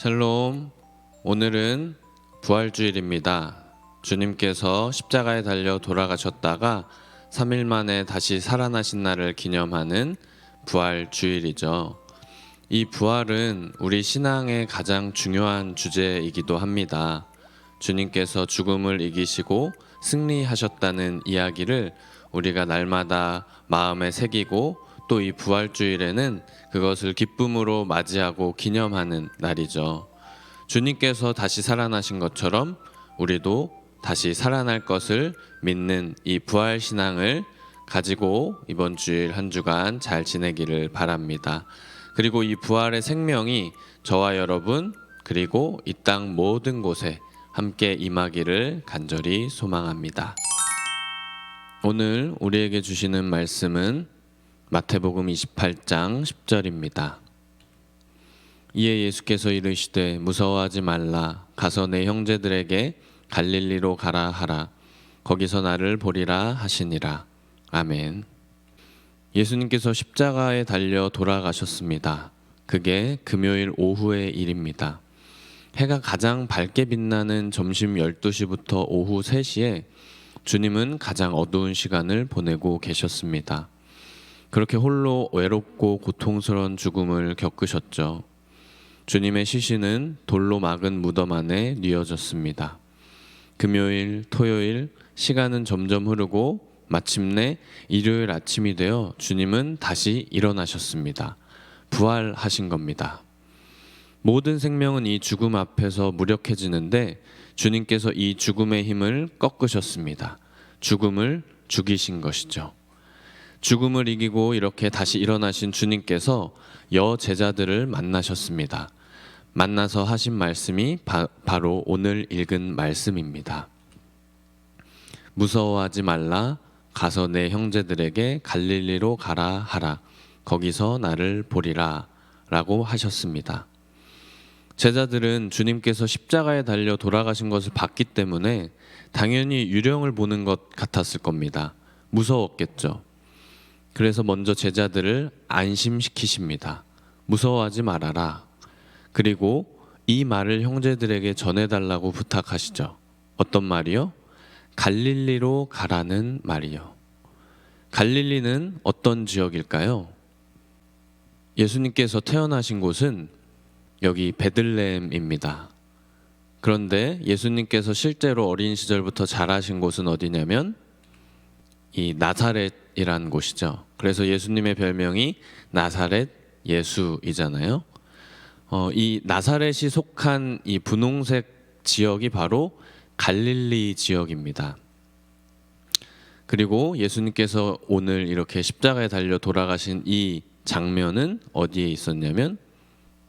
샬롬. 오늘은 부활주일입니다. 주님께서 십자가에 달려 돌아가셨다가 3일 만에 다시 살아나신 날을 기념하는 부활주일이죠. 이 부활은 우리 신앙의 가장 중요한 주제이기도 합니다. 주님께서 죽음을 이기시고 승리하셨다는 이야기를 우리가 날마다 마음에 새기고 또 이 부활주일에는 그것을 기쁨으로 맞이하고 기념하는 날이죠. 주님께서 다시 살아나신 것처럼 우리도 다시 살아날 것을 믿는 이 부활신앙을 가지고 이번 주일 한 주간 잘 지내기를 바랍니다. 그리고 이 부활의 생명이 저와 여러분 그리고 이 땅 모든 곳에 함께 임하기를 간절히 소망합니다. 오늘 우리에게 주시는 말씀은 마태복음 28장 10절입니다. 이에 예수께서 이르시되 무서워하지 말라. 가서 내 형제들에게 갈릴리로 가라 하라. 거기서 나를 보리라 하시니라. 아멘. 예수님께서 십자가에 달려 돌아가셨습니다. 그게 금요일 오후의 일입니다. 해가 가장 밝게 빛나는 점심 12시부터 오후 3시에 주님은 가장 어두운 시간을 보내고 계셨습니다. 그렇게 홀로 외롭고 고통스러운 죽음을 겪으셨죠. 주님의 시신은 돌로 막은 무덤 안에 뉘어졌습니다. 금요일, 토요일 시간은 점점 흐르고 마침내 일요일 아침이 되어 주님은 다시 일어나셨습니다. 부활하신 겁니다. 모든 생명은 이 죽음 앞에서 무력해지는데 주님께서 이 죽음의 힘을 꺾으셨습니다. 죽음을 죽이신 것이죠. 죽음을 이기고 이렇게 다시 일어나신 주님께서 여제자들을 만나셨습니다. 만나서 하신 말씀이 바로 오늘 읽은 말씀입니다. 무서워하지 말라. 가서 내 형제들에게 갈릴리로 가라 하라. 거기서 나를 보리라 라고 하셨습니다. 제자들은 주님께서 십자가에 달려 돌아가신 것을 봤기 때문에 당연히 유령을 보는 것 같았을 겁니다. 무서웠겠죠. 그래서 먼저 제자들을 안심시키십니다. 무서워하지 말아라. 그리고 이 말을 형제들에게 전해달라고 부탁하시죠. 어떤 말이요? 갈릴리로 가라는 말이요. 갈릴리는 어떤 지역일까요? 예수님께서 태어나신 곳은 여기 베들레헴입니다. 그런데 예수님께서 실제로 어린 시절부터 자라신 곳은 어디냐면 이 나사렛이라는 곳이죠. 그래서 예수님의 별명이 나사렛 예수이잖아요. 이 나사렛이 속한 이 분홍색 지역이 바로 갈릴리 지역입니다. 그리고 예수님께서 오늘 이렇게 십자가에 달려 돌아가신 이 장면은 어디에 있었냐면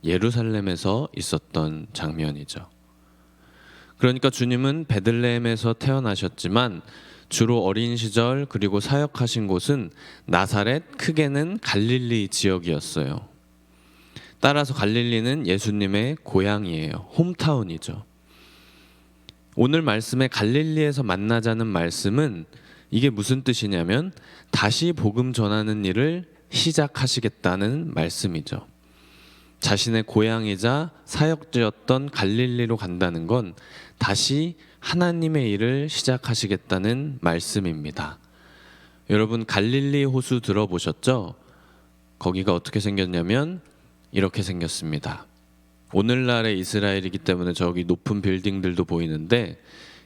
예루살렘에서 있었던 장면이죠. 그러니까 주님은 베들레헴에서 태어나셨지만 주로 어린 시절 그리고 사역하신 곳은 나사렛, 크게는 갈릴리 지역이었어요. 따라서 갈릴리는 예수님의 고향이에요. 홈타운이죠. 오늘 말씀에 갈릴리에서 만나자는 말씀은 이게 무슨 뜻이냐면 다시 복음 전하는 일을 시작하시겠다는 말씀이죠. 자신의 고향이자 사역지였던 갈릴리로 간다는 건 다시 하나님의 일을 시작하시겠다는 말씀입니다. 여러분 갈릴리 호수 들어보셨죠? 거기가 어떻게 생겼냐면 이렇게 생겼습니다. 오늘날의 이스라엘이기 때문에 저기 높은 빌딩들도 보이는데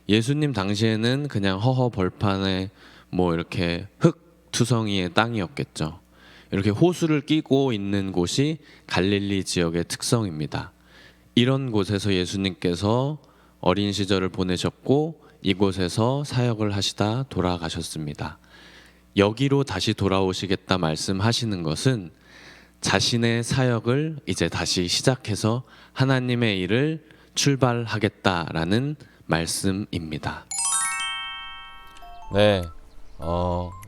예수님 당시에는 그냥 허허 벌판에 뭐 이렇게 흙 투성이의 땅이었겠죠. 이렇게 호수를 끼고 있는 곳이 갈릴리 지역의 특성입니다. 이런 곳에서 예수님께서 어린 시절을 보내셨고 이곳에서 사역을 하시다 돌아가셨습니다. 여기로 다시 돌아오시겠다 말씀하시는 것은 자신의 사역을 이제 다시 시작해서 하나님의 일을 출발하겠다라는 말씀입니다. 네,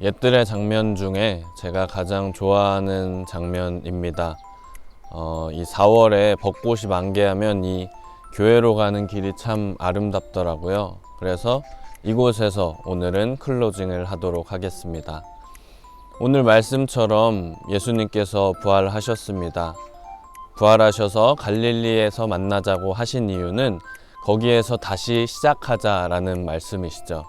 옛들의 장면 중에 제가 가장 좋아하는 장면입니다. 이 4월에 벚꽃이 만개하면 이 교회로 가는 길이 참 아름답더라고요. 그래서 이곳에서 오늘은 클로징을 하도록 하겠습니다. 오늘 말씀처럼 예수님께서 부활하셨습니다. 부활하셔서 갈릴리에서 만나자고 하신 이유는 거기에서 다시 시작하자라는 말씀이시죠.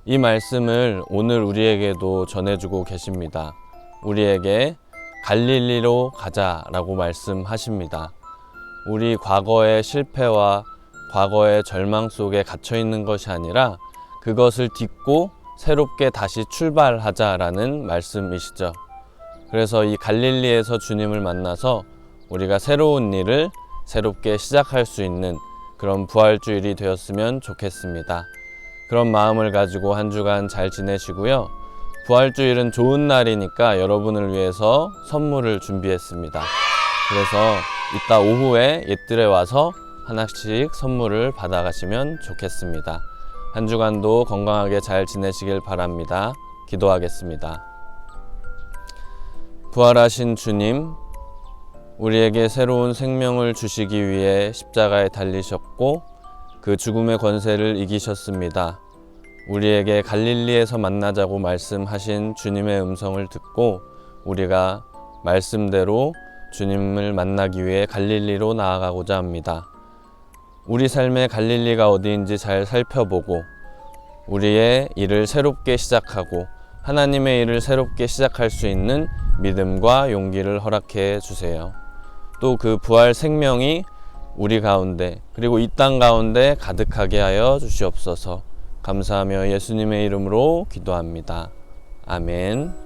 이 말씀을 오늘 우리에게도 전해주고 계십니다. 우리에게 갈릴리로 가자라고 말씀하십니다. 우리 과거의 실패와 과거의 절망 속에 갇혀 있는 것이 아니라 그것을 딛고 새롭게 다시 출발하자라는 말씀이시죠. 그래서 이 갈릴리에서 주님을 만나서 우리가 새로운 일을 새롭게 시작할 수 있는 그런 부활주일이 되었으면 좋겠습니다. 그런 마음을 가지고 한 주간 잘 지내시고요. 부활주일은 좋은 날이니까 여러분을 위해서 선물을 준비했습니다. 그래서 이따 오후에 옛들에 와서 하나씩 선물을 받아가시면 좋겠습니다. 한 주간도 건강하게 잘 지내시길 바랍니다. 기도하겠습니다. 부활하신 주님, 우리에게 새로운 생명을 주시기 위해 십자가에 달리셨고 그 죽음의 권세를 이기셨습니다. 우리에게 갈릴리에서 만나자고 말씀하신 주님의 음성을 듣고 우리가 말씀대로 주님을 만나기 위해 갈릴리로 나아가고자 합니다. 우리 삶의 갈릴리가 어디인지 잘 살펴보고 우리의 일을 새롭게 시작하고 하나님의 일을 새롭게 시작할 수 있는 믿음과 용기를 허락해 주세요. 또 그 부활 생명이 우리 가운데 그리고 이 땅 가운데 가득하게 하여 주시옵소서. 감사하며 예수님의 이름으로 기도합니다. 아멘.